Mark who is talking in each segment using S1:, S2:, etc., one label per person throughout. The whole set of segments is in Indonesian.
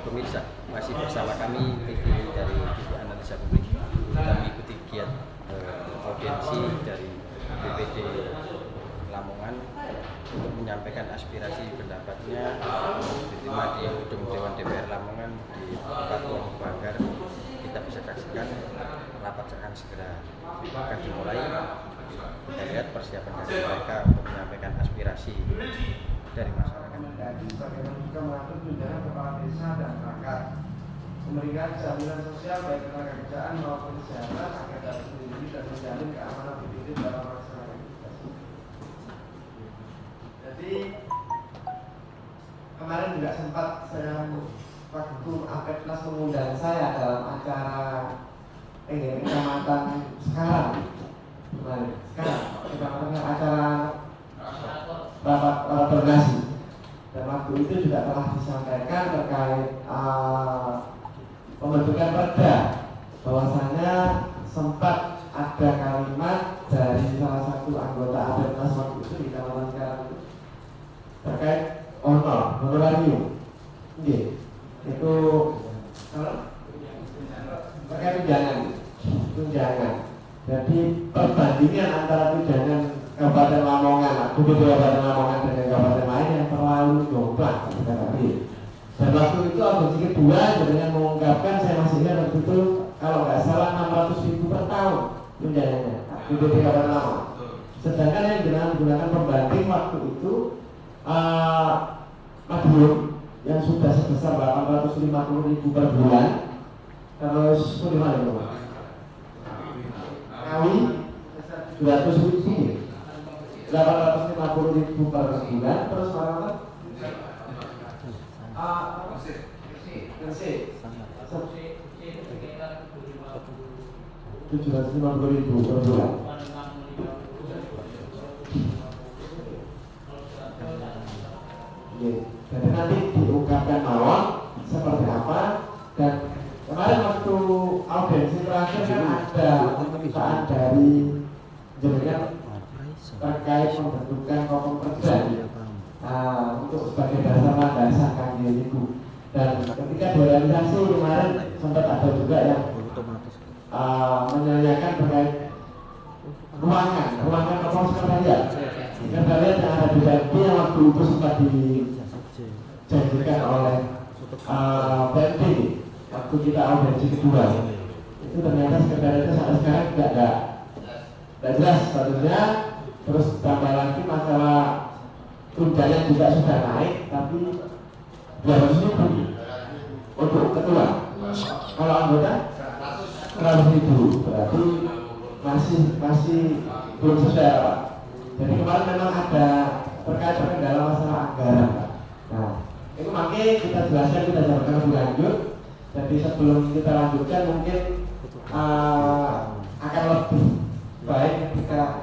S1: pemirsa, masih bersama kami TV dari TV Analisa Publik. Kita mengikuti giat audiensi dari BPD Lamongan untuk menyampaikan aspirasi pendapatnya diterima di Gedung Dewan DPR Lamongan di 4 Ruang Banggar. Kita bisa saksikan rapat akan segera akan dimulai. Kita lihat persiapan dari mereka untuk menyampaikan aspirasi dari masyarakat.
S2: Bagaimana juga mengatur tunjangan kepala desa dan perangkat, memberikan jaminan sosial baik ketenagakerjaan maupun kesehatan agar dapat melindungi dan menjamin keamanan BPD dalam melaksanakan tugas. Jadi kemarin juga sempat saya waktu Apetnas mengundang saya dalam acara kecamatan sekarang acara rapat koordinasi. Dan waktu itu juga telah disampaikan terkait pembentukan perda, bahwasanya sempat ada kalimat dari salah satu anggota Apetnas waktu itu di Kecamatan sekarang itu terkait honorarium, itu terkait tunjangan. Jadi perbandingan antara tunjangan Kabupaten Lamongan, Gubernur Kabupaten Lamongan dengan kabupaten lain yang terlalu jomplang. Dan waktu itu audisi kedua dengan mengungkapkan, saya masih ingat waktu itu kalau nggak salah 600.000 per tahun tunjangannya di Kabupaten Lamongan. Sedangkan yang digunakan pembanding waktu itu Madiun yang sudah sebesar 850.000 per bulan, terus bagaimana itu? Ngawi 200.000. 850.000 per bulan, terus mana? Gresik 750.000 per bulan. Jadi nanti diungkapkan mawon seperti apa. Dan kemarin waktu audiensi terakhir kan ada pemeriksaan dari jenengan terkait pembentukan pokok perda untuk sebagai dasar landasan kami itu. Dan ketika direalisasi kemarin sempat ada juga yang menanyakan terkait ruangan pokok sekretariat yang ada di BNP yang waktu itu sempat dijanjikan oleh BNP waktu kita audiensi kedua. Itu ternyata sekretariatnya sampai sekarang tidak jelas statusnya. Terus tambah lagi masalah tunjangan juga sudah naik, tapi 200.000 untuk ketua. Kalau anggota 100.000, berarti masih belum sesuai, Pak. Jadi kemarin memang ada terkait kendala masalah anggaran. Nah, itu makanya kita jelaskan, kita jabarkan lebih lanjut. Jadi sebelum kita lanjutkan mungkin akan lebih baik ketika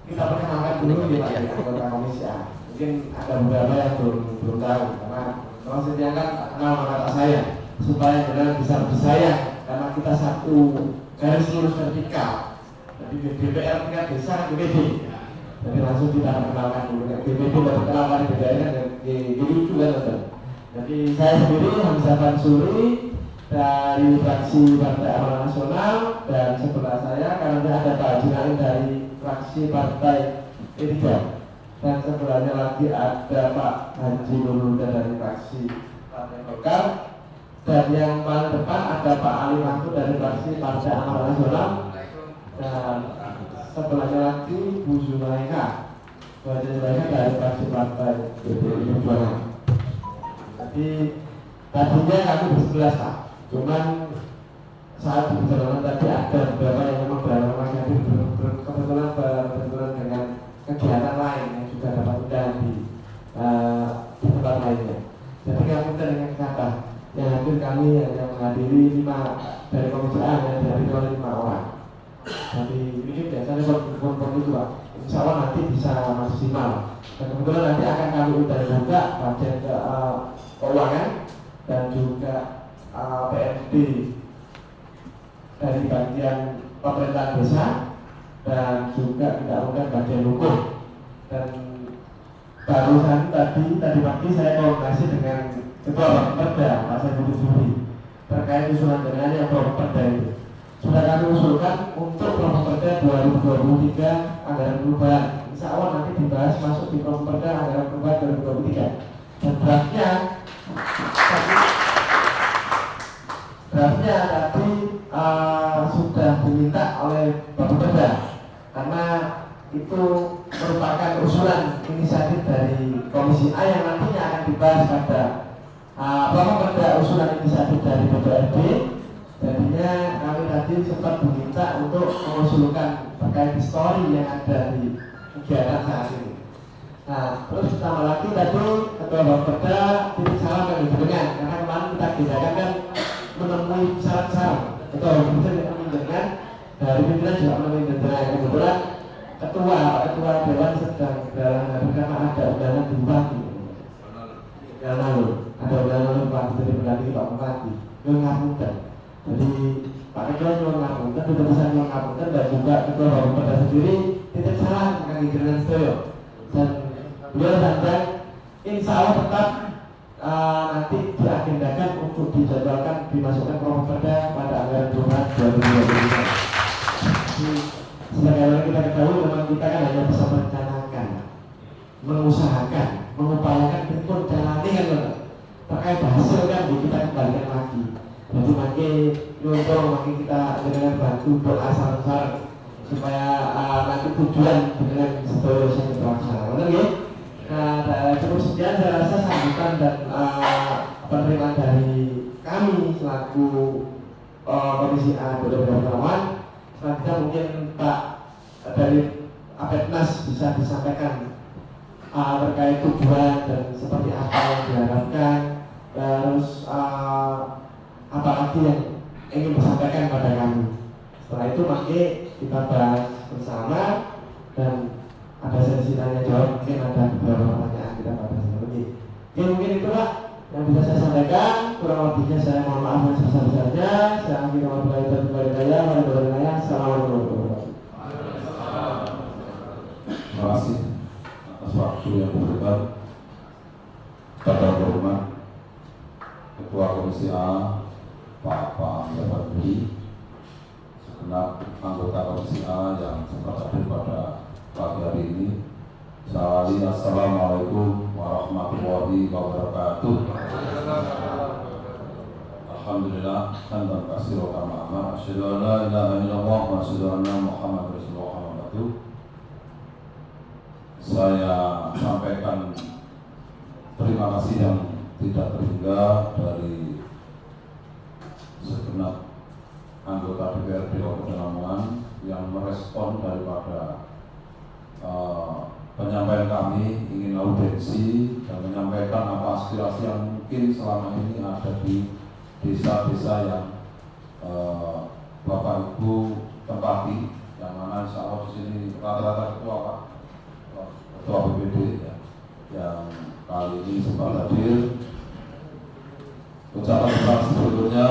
S2: kita perkenalkan dulu di anggota komisi A. Mungkin ada beberapa yang belum tahu, karena kalau saya kan kenal kata saya supaya benar bisa bersaya, karena kita satu garis lurus vertikal. Jadi DPR tingkat desa BPD. Jadi langsung kita perkenalkan dulu. BPD baru kenalkan DPR kan lucu kan, betul. Jadi saya sendiri Hamzah Mansuri dari fraksi Partai Amanat Nasional, dan sebelah saya karena ada Pak Haji dari fraksi Partai P3, dan sebelahnya lagi ada Pak Haji Nurulda dari fraksi Partai Golkar, dan yang paling depan ada Pak Ali Mahmud dari fraksi Partai Amanat Nasional, dan sebelahnya lagi Bu Zulaika dari fraksi Partai PDI Perjuangan. Jadi tadinya kami bersebelas, Pak, cuman saat di perjalanan tadi ada beberapa yang memang kebetulan berbenturan dengan kegiatan lain yang juga dapat undangan di tempat lainnya. Jadi kami dengan kata yang hadir kami yang menghadiri 5 dari komisi A yang dihadiri oleh 5 orang. Jadi ini biasanya konfirm itu, Pak. Insya Allah nanti bisa maksimal. Dan kebetulan nanti akan kami undang juga bagian keuangan dan juga PND dari bagian pemerintahan desa, dan juga tidak undang bagian hukum. Dan barusan tadi pagi saya koordinasi dengan Ketua Perda Pak Saiful Juri terkait usulan dengan yang Perda itu. Sudah kami usulkan untuk Perda 2023 anggaran perubahan. Insya Allah nanti dibahas masuk di Perda anggaran perubahan 2023. Dan draftnya tadi sudah diminta oleh Bapak Perda karena itu merupakan usulan inisiatif dari Komisi A yang nantinya akan dibahas pada Bapak Perda usulan inisiatif dari DPRD. Jadinya kami tadi sempat diminta untuk mengusulkan terkait histori yang ada di kegiatan saat ini. Nah, terus tambah lagi tadi Ketua Bapak Perda titik salam yang dengan karena kemarin kita agendakan kan menemui syarat-syarat Ketua Bapak Perda yang menunjukkan dari pimpinan juga menemui dengan kebetulan Ketua Dewan sedang dalam karena ada undangan di Bupati. Yang lalu ada undangan Bupati dari Bupati Pak Bupati yang ngapunten. Jadi Pak Ketua yang ngapunten, keputusan yang ngapunten dan juga Ketua Bapak Perda sendiri titip salam kami dengan setuju. Dan beliau dan insya Allah tetap nanti diagendakan untuk dijadwalkan dimasukkan Perda pada anggaran perubahan 2023. Sebagaimana kita ketahui memang kita kan hanya bisa merencanakan, mengusahakan, mengupayakan untuk jalani kan benar. Terkait hasil kan kita kembalikan lagi. Jadi makin kita dengan bantu bersama-sama supaya nanti tujuan dengan seterusnya terlaksana. Benar ya? Nah, cukup sekian saya rasa sambutan dan penerimaan dari kami selaku Komisi A Bersama. Selanjutnya mungkin Pak dari Apetnas bisa disampaikan terkait tujuan dan seperti apa yang diharapkan, terus apa lagi yang ingin disampaikan pada kami. Setelah itu kita bahas bersama dan ada sesi tanya jawab, mungkin ada beberapa pertanyaan kita pada sesi ini. Oke, mungkin itulah yang bisa saya sampaikan. Kurang lebihnya saya mohon maaf yang sebesar-besarnya. Saya akhiri wabillahi taufiq wal hidayah. Assalamualaikum warahmatullahi wabarakatuh.
S3: Terima kasih atas waktu yang diberikan kepada hormat Ketua Komisi A Pak Budi, segenap anggota Komisi A yang sempat hadir pada pagi hari ini. Assalamualaikum warahmatullahi wabarakatuh. Alhamdulillah, terima kasih rohama. Asyhadu an la ilaha illallah wa asyhadu anna Muhammadar Rasulullah. Saya sampaikan terima kasih yang tidak terhingga dari segenap anggota DPRD Kabupaten Lamongan yang merespon daripada penyampaian kami ingin audiensi dan menyampaikan apa aspirasi yang mungkin selama ini ada di desa-desa yang Bapak Ibu tempati, yang mana insya Allah di sini rata-rata ketua BPD ya, yang kali ini sempat hadir. Ucapan besar sebetulnya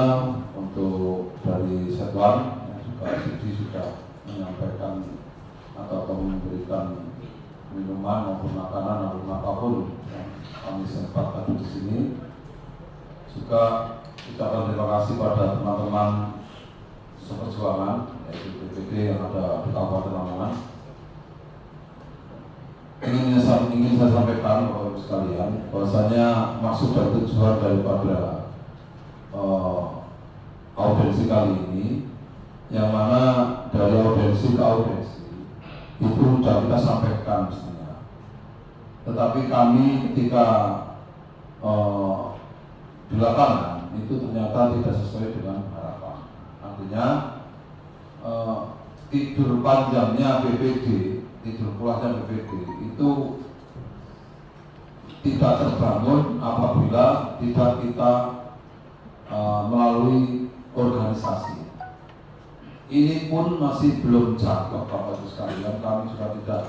S3: untuk dari Setwan yang juga sudah menyampaikan atau memberikan minuman maupun makanan maupun apapun yang kami sempat hadir di sini. Juga ucapan terima kasih pada teman-teman seperjuangan yaitu BPD yang ada di Kabupaten Lamongan. Ingin saya sampaikan Bapak Ibu sekalian bahwasanya maksud dan tujuan daripada audiensi kali ini, yang mana dari audiensi ke audiensi itu sudah kita sampaikan mestinya. Tetapi kami ketika di lapangan itu ternyata tidak sesuai dengan harapan. Artinya tidur panjangnya BPD, tidur pulasnya BPD itu tidak terbangun apabila tidak kita melalui organisasi. Ini pun masih belum cakep Bapak Ibu sekalian. Kami juga tidak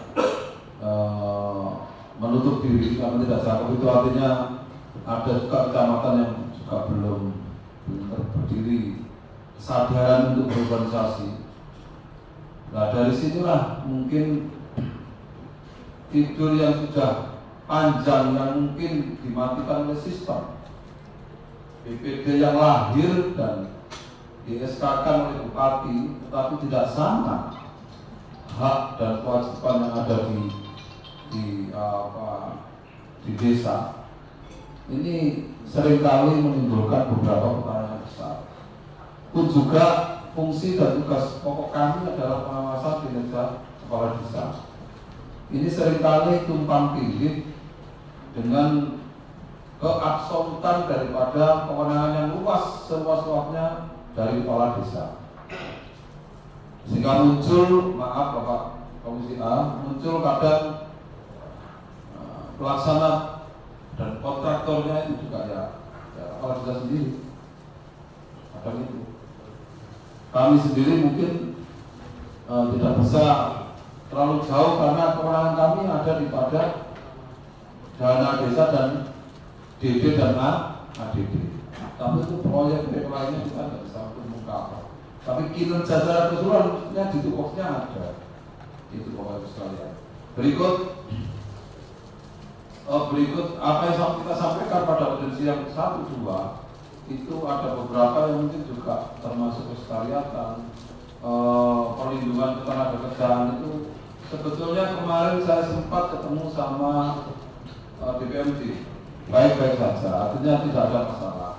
S3: menutup diri, kami tidak cakep. Itu artinya ada juga kecamatan yang juga belum berdiri kesadaran untuk berorganisasi. Nah dari situlah mungkin tidur yang sudah panjang yang mungkin dimatikan oleh sistem BPD yang lahir dan di-SK-kan oleh Bupati, tetapi tidak sama hak dan kewajiban yang ada di desa. Ini seringkali menimbulkan beberapa pertanyaan besar. Pun juga fungsi dan tugas pokok kami adalah pengawasan kinerja kepala desa. Ini seringkali tumpang tindih dengan keabsolutan daripada kewenangan yang luas seluas-luasnya dari kepala desa, sehingga muncul, maaf Bapak Komisi A, muncul kadang pelaksana dan kontraktornya itu juga ya kepala desa sendiri. Kadang itu kami sendiri mungkin tidak bisa terlalu jauh karena kewenangan kami ada di pada dana desa dan DD dan ADD. Tapi itu proyek lainnya kita tidak bisa mengungkap. Tapi kinerja secara keseluruhannya di tupoksnya ada. Itu Bapak Ibu sekalian. Berikut apa yang kita sampaikan pada audiensi yang 1-2 itu ada beberapa yang mungkin juga termasuk kesekaliatan, perlindungan ketenaga kerjaan itu. Sebetulnya kemarin saya sempat ketemu sama DPMD, baik-baik saja, artinya tidak ada masalah.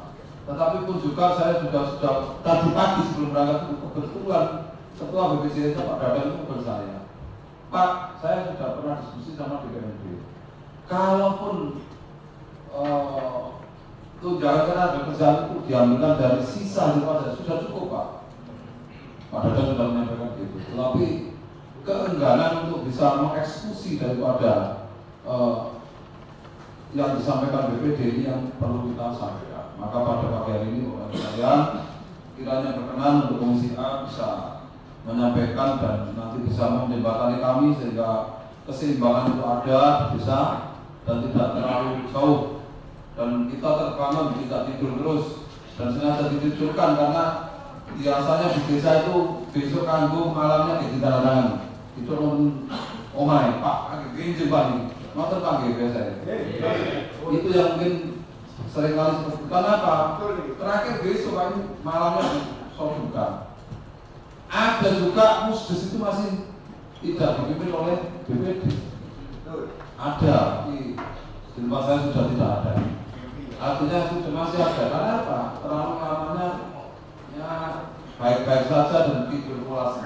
S3: Tetapi pun juga saya sudah tadi pagi sebelum berangkat kebetulan Ketua BPJS Pak Dadang itu kepada saya, Pak, saya sudah pernah diskusi sama DPMD. Kalaupun tunjangan tenaga kerjaan itu diambilkan dari sisa saja sudah cukup Pak. Pak Dadang sudah menyampaikan gitu. Tetapi keengganan untuk bisa mengeksekusi daripada yang disampaikan BPD ini yang perlu kita sampaikan. Maka pada pagi hari ini Bapak Ibu sekalian, kiranya berkenan untuk Komisi A bisa menyampaikan dan nanti bisa menjembatani kami sehingga keseimbangan itu ada, bisa dan tidak terlalu jauh dan kita terbangun tidak tidur terus dan sengaja ditidurkan karena biasanya di desa itu besok kanggo malamnya di tangan itu omai Pak agak jembatan nonton panggil biasa itu yang mungkin seringkali seperti itu. Kenapa? Terakhir besok ini malamnya disodokan. Ada juga musdes itu masih tidak dipimpin oleh BPD. Ada di tempat saya sudah tidak ada. Artinya sudah masih ada. Karena apa? Terlalu lamanya ya baik-baik saja dan diberkulasi.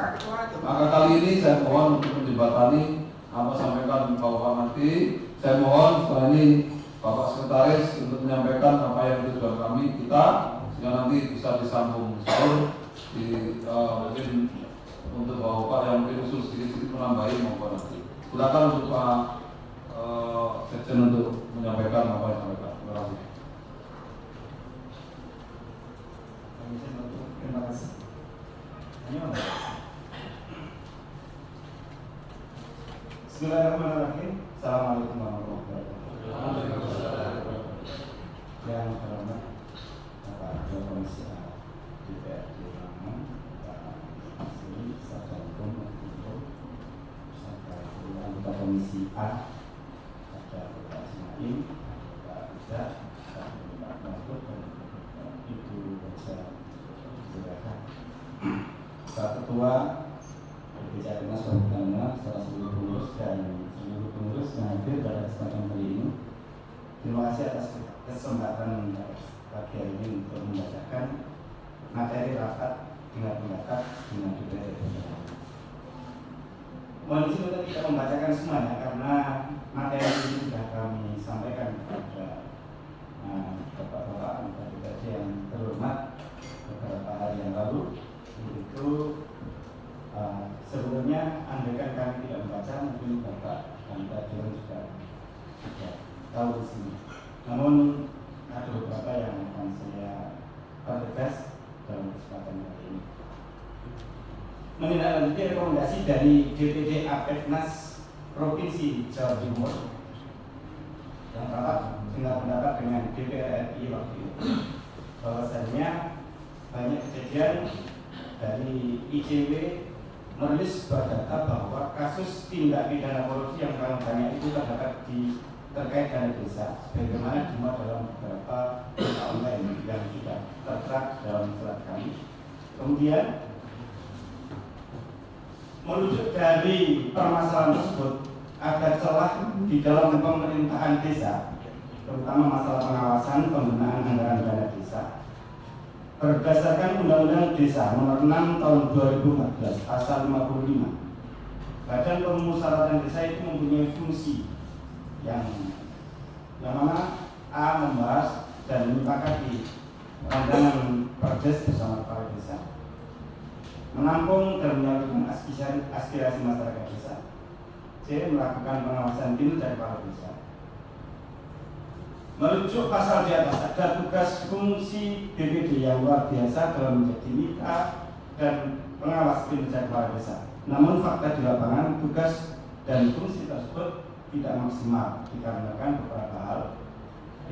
S3: Maka kali ini saya mohon untuk menjembatani apa sampaikan Bapak nanti. Saya mohon setelah ini Bapak Sekretaris untuk menyampaikan apa yang tujuan kami kita sehingga nanti bisa disambung sahur di mungkin untuk Bapak yang mungkin usul sedikit-sedikit menambahi maupun nanti. Silakan untuk Pak Sekjen untuk menyampaikan apa yang disampaikan. Terima kasih.
S4: Terima kasih. Bismillahirrahmanirrahim. Assalamualaikum warahmatullahi wabarakatuh. Yang terhormat Bapak Ketua Komisi A DPRD Lamongan, Bapak Asri Sarjana Hukum serta anggota Komisi A, ada Bapak Ismail, Bapak Iza, Bapak Mahfud dan Ibu Baca Zulaikha. Pak Ketua BPJS Nasional secara seluruh pengurus dan seluruh pengurus yang hadir pada kesempatan kali ini. Terima kasih atas kesempatan pagi hari ini untuk membacakan materi rapat dengan pendapat dengan DPRD. Mohon izin untuk kita membacakan semuanya karena materi ini sudah kami sampaikan kepada bapak-bapak anggota DPRD yang terhormat beberapa hari yang lalu. Itu sebelumnya andaikan kami tidak membaca mungkin bapak anggota dewan juga tahu di sini. Namun ada beberapa yang akan saya pertegas dalam kesempatan kali ini. Menindaklanjuti rekomendasi dari DPD Apeknas Provinsi Jawa Timur yang rapat dengan pendapat dengan DPR RI waktu itu, bahwasannya banyak kejadian dari ICW merilis sebuah data bahwa kasus tindak pidana korupsi yang paling banyak itu terdapat di terkait dana desa, sebagaimana dimuat dalam beberapa data online yang sudah tertera dalam surat kami. Kemudian merujuk dari permasalahan tersebut, ada celah di dalam pemerintahan desa, terutama masalah pengawasan penggunaan anggaran dana desa. Berdasarkan Undang-Undang Desa Nomor 6 Tahun 2014 Pasal 55, Badan Pemusyawaratan Desa itu mempunyai fungsi yang mana A. membahas dan menyepakati pandangan Perdes bersama kepala desa, menampung dan menyalurkan aspirasi masyarakat desa, C. melakukan pengawasan kinerja kepala desa. Merujuk pasal di atas, ada tugas fungsi BPD yang luar biasa dalam menjadi mitra dan pengawas kinerja kepala desa. Namun fakta di lapangan, tugas dan fungsi tersebut tidak maksimal dikarenakan beberapa hal,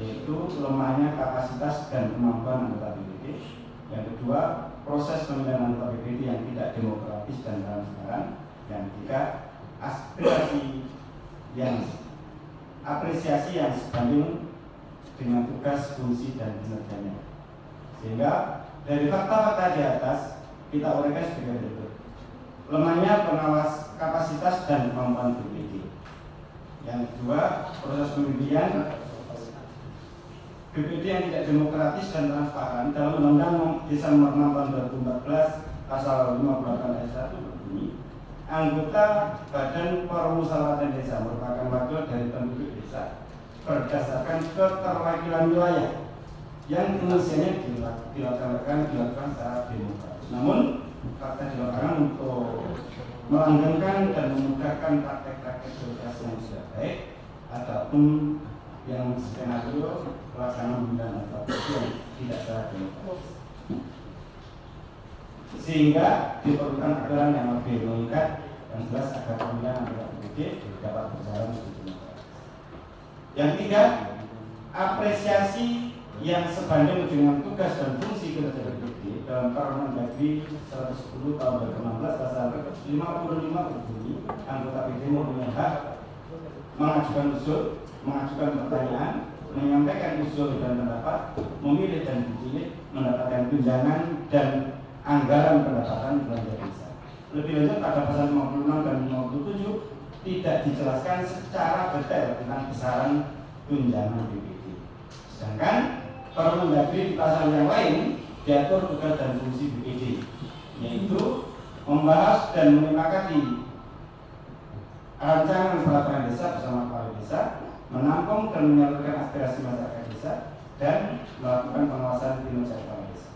S4: yaitu lemahnya kapasitas dan kemampuan anggota BPD. Yang kedua, proses pemilihan anggota BPD yang tidak demokratis dan transparan. Yang ketiga, apresiasi yang sebanding dengan tugas, fungsi, dan kinerjanya. Sehingga dari fakta-fakta di atas kita uraikan sebagai berikut: lemahnya pengawas kapasitas dan kemampuan BPD. Yang kedua, proses pemilihan BPD yang tidak demokratis dan transparan. Dalam Undang-Undang Desa Nomor 6 Tahun 2014 Pasal 58 ayat 1 berbunyi, anggota Badan Permusyawaratan Desa merupakan wakil dari penduduk desa berdasarkan keterwakilan wilayah yang pengisiannya dilakukan secara demokratis. Namun fakta di lapangan untuk melanggengkan dan memudahkan praktek-praktek birokrasi yang sudah baik, ataupun yang skenario pelaksanaan pemilihan anggota BPD yang tidak secara demokratis, sehingga diperlukan aturan yang lebih mengikat yang jelas agar pemilihan anggota BPD dapat berjalan sesuai demokratis. Yang ketiga, apresiasi yang sebanding dengan tugas dan fungsi kinerja BPD dalam Permendagri 110 Tahun 2016 Pasal 55 berbunyi, anggota BPD mempunyai hak mengajukan usul, mengajukan pertanyaan, menyampaikan usul dan pendapat, memilih dan dipilih, mendapatkan tunjangan dan anggaran pendapatan belanja desa. Lebih lanjut pada pasal 56 dan 57 tidak dijelaskan secara detail tentang besaran tunjangan BPD. Sedangkan Permendagri di pasal yang lain diatur tugas dan fungsi BPD, yaitu membahas dan menyepakati rancangan peraturan desa bersama kepala desa, menampung dan menyalurkan aspirasi masyarakat desa, dan melakukan pengawasan kinerja kepala desa.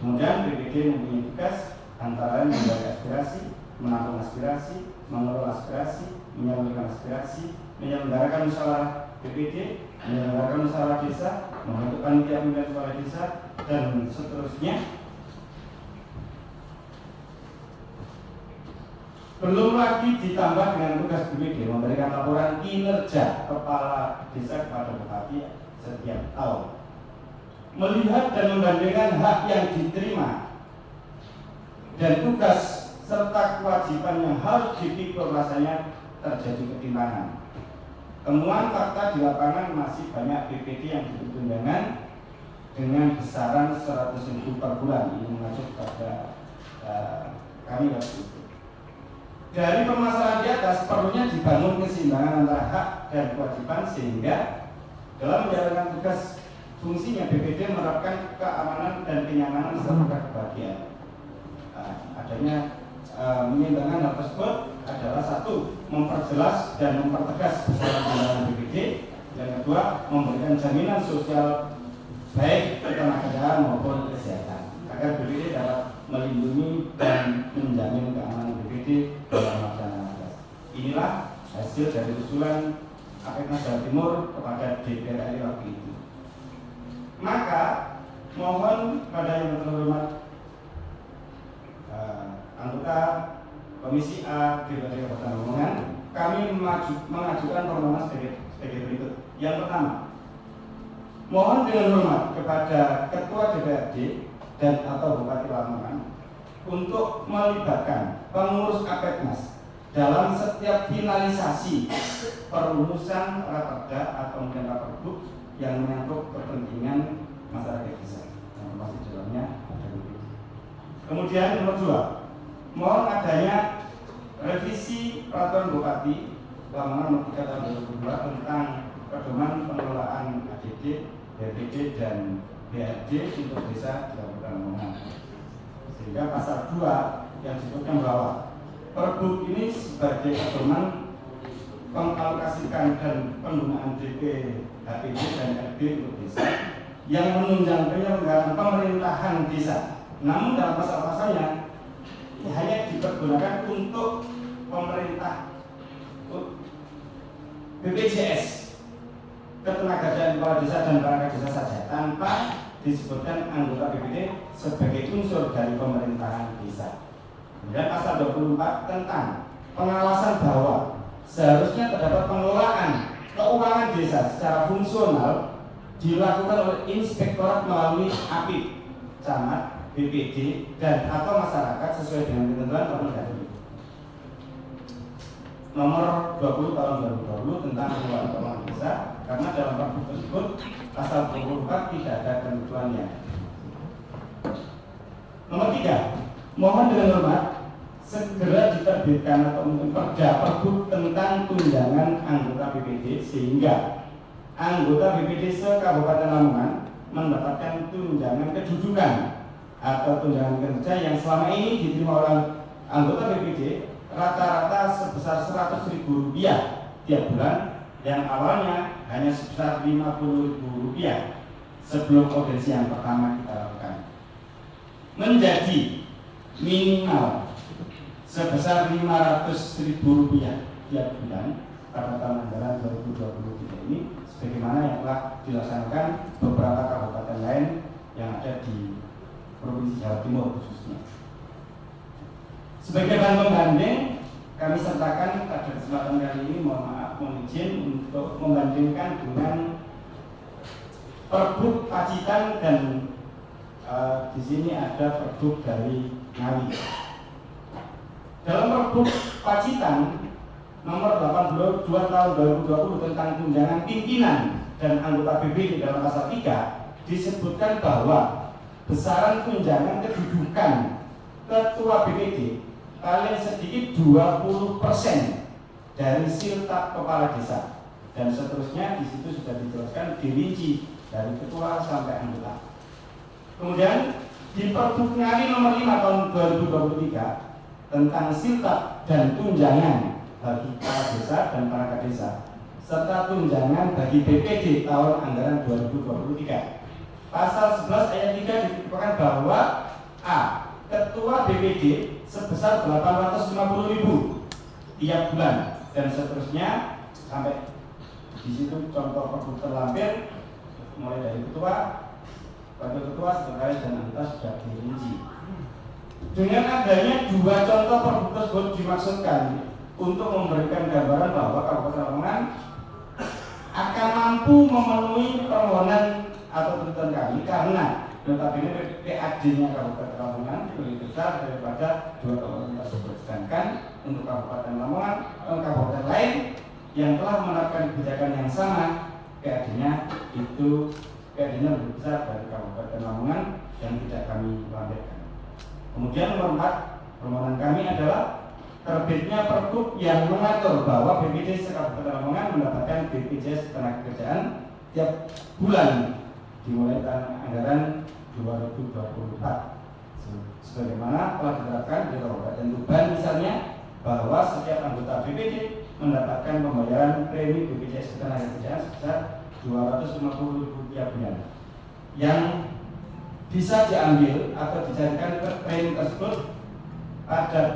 S4: Kemudian BPD mempunyai tugas antara lain membaca aspirasi, menampung aspirasi, mengelola aspirasi, menyalurkan aspirasi, menyelenggarakan musyawarah BPD, menyelenggarakan musyawarah desa, membentuk panitia pemilihan kepala desa, dan seterusnya. Belum lagi ditambah dengan tugas BPD memberikan laporan kinerja kepala desa kepada bupati setiap tahun, melihat dan membandingkan hak yang diterima dan tugas serta kewajiban yang harus dipikul, rasanya terjadi ketimpangan. Temuan fakta di lapangan masih banyak BPD yang diberi tunjangan dengan besaran 100.000 per bulan. Ini mengacu pada kami waktu itu. Dari permasalahan di atas perlunya dibangun keseimbangan antara hak dan kewajiban, sehingga dalam menjalankan tugas fungsinya BPD menerapkan keamanan dan kenyamanan serta kebahagiaan. Adanya menyeimbangkan hal tersebut adalah satu, memperjelas dan mempertegas besaran tunjangan BPD. Yang kedua, memberikan jaminan sosial baik ketenagakerjaan maupun kesehatan agar BPD dapat melindungi dan menjamin keamanan BPD dalam melaksanakan tugas. Inilah hasil dari usulan Apeknas Jawa Timur kepada DPR RI waktu itu. Maka mohon pada yang terhormat anggota Komisi A DPRD Kabupaten Lamongan, kami mengajukan permohonan sebagai berikut. Yang pertama, mohon dengan hormat kepada Ketua DPRD dan atau Bupati Lamongan untuk melibatkan pengurus Apeknas dalam setiap finalisasi perumusan raperda atau mungkin raperbuk yang menyangkut kepentingan masyarakat desa, yang termasuk dalamnya ada BPD. Kemudian nomor 2, mohon adanya revisi peraturan Bupati Lamongan nomor 3 tahun 2002 tentang pedoman pengelolaan ADD, BPD dan BRD untuk desa di Kabupaten Lamongan. Sehingga pasal 2 yang disebutkan bahwa Perbuk ini sebagai pedoman mengalokasikan dan penggunaan DP, HPD dan RD untuk desa yang menunjang penyelenggaraan pemerintahan desa. Namun dalam pasal-pasalnya hanya dipergunakan untuk pemerintah BPJS, ketenagakerjaan kepala desa dan perangkat desa saja, tanpa disebutkan anggota BPD sebagai unsur dari pemerintahan desa. Kemudian pasal 24 tentang pengawasan bahwa seharusnya terdapat pengelolaan keuangan desa secara fungsional dilakukan oleh inspektorat melalui APID, camat, BPD, dan atau masyarakat sesuai dengan ketentuan Permendagri nomor 20 tahun 2020 tentang pengelolaan keuangan desa, karena dalam Pergub tersebut pasal 24 tidak ada ketentuannya. Nomor 3, mohon dengan hormat segera diterbitkan atau mungkin perda Perbuk tentang tunjangan anggota BPD sehingga anggota BPD se-Kabupaten Lamongan mendapatkan tunjangan kedudukan atau tunjangan kerja yang selama ini diterima oleh anggota BPD rata-rata sebesar Rp100.000 tiap bulan, yang awalnya hanya sebesar Rp50.000 sebelum audiensi yang pertama kita lakukan, menjadi minimal sebesar Rp500.000 tiap bulan pada tahun anggaran 2023 ini, sebagaimana yang telah dilaksanakan beberapa kabupaten lain yang ada di Provinsi Jawa Timur khususnya. Sebagai bahan pembanding, kami sertakan pada kesempatan kali ini, mohon izin untuk membandingkan dengan Perbuk Pacitan dan di sini ada Perbuk dari Ngawi. Dalam Perbuk Pacitan nomor 82 tahun 2020 tentang tunjangan pimpinan dan anggota BPD dalam pasal 3 disebutkan bahwa besaran tunjangan kedudukan ketua BPD paling sedikit 20% dari siltap kepala desa, dan seterusnya di situ sudah dijelaskan dirinci dari ketua sampai anggota. Kemudian di Perbuk Ngawi nomor 5 tahun 2023 tentang siltap dan tunjangan bagi kepala desa dan perangkat desa serta tunjangan bagi BPD tahun anggaran 2023. Pasal 11 ayat 3 ditentukan bahwa A. Ketua BPD sebesar Rp850.000 tiap bulan, dan seterusnya sampai di situ contoh Perbuk terlampir mulai dari ketua, wakil ketua, sekretaris dan anggota sudah dirinci. Dengan adanya dua contoh Perbuk tersebut dimaksudkan untuk memberikan gambaran bahwa Kabupaten Lamongan akan mampu memenuhi permohonan atau tuntutan kami, karena notabene PAD-nya Kabupaten Lamongan lebih besar daripada dua kabupaten tersebut. Sedangkan untuk Kabupaten Lamongan, kabupaten lain yang telah menerapkan kebijakan yang sama, PAD-nya lebih besar dari Kabupaten Lamongan yang tidak kami lampirkan. Kemudian nomor 4, permohonan kami adalah terbitnya Perbuk yang mengatur bahwa BPD se-Kabupaten Lamongan mendapatkan BPJS Ketenagakerjaan tiap bulan dimulai tahun anggaran 2024, sebagaimana telah diterapkan di Kabupaten Tuban misalnya, bahwa setiap anggota BPD mendapatkan pembayaran premi BPJS Ketenagakerjaan sebesar Rp250.000 tiap bulan, yang bisa diambil atau dicarikan premi tersebut pada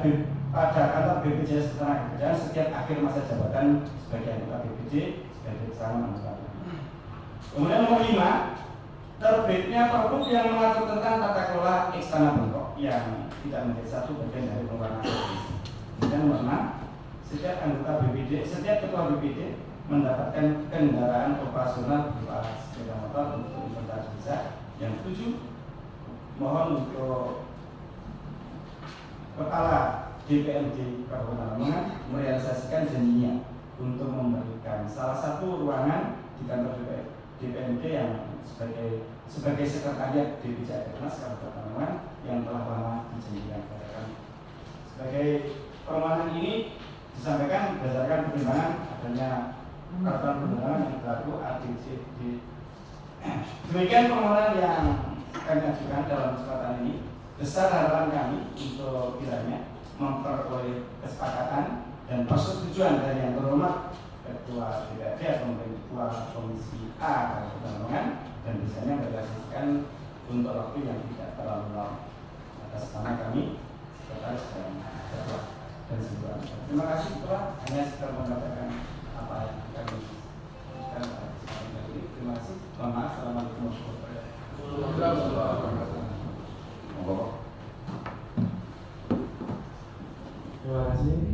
S4: kantor BPJS Ketenagakerjaan setiap akhir masa jabatan sebagai anggota BPD sebagai pesangon anggota. Kemudian nomor 5, terbitnya Perbuk yang mengatur tentang tata kelola eksternal bentuk yang tidak menjadi satu bagian dari pengelolaan aset. Kemudian nomor 6, setiap anggota BPD, setiap ketua BPD mendapatkan kendaraan operasional berupa sepeda motor untuk inventaris desa. Yang 7, mohon untuk kepala DPRD Kabupaten Lamongan merealisasikan janjinya untuk memberikan salah satu ruangan di kantor DPRD yang sebagai sekretariat DPC Airnas Kabupaten Lamongan yang telah lama dijanjikan kepada kami. Sebagai permohonan ini disampaikan berdasarkan pertimbangan adanya peraturan perundangan yang berlaku ADCD. Demikian permohonan yang kami ajukan dalam kesempatan ini. Besar harapan kami untuk kiranya memperoleh kesepakatan dan persetujuan dari yang terhormat Ketua DPRD atau mungkin Ketua Komisi A Kabupaten Lamongan dan bisanya merealisasikan untuk waktu yang tidak terlalu lama. Atas nama kami, Sekretaris dan Ketua dan seluruh. Terima kasih Ketua, hanya sekedar mengatakan apa yang kami lakukan. Terima kasih. Mohon maaf. Assalamualaikum warahmatullahi wabarakatuh.
S2: Terima kasih.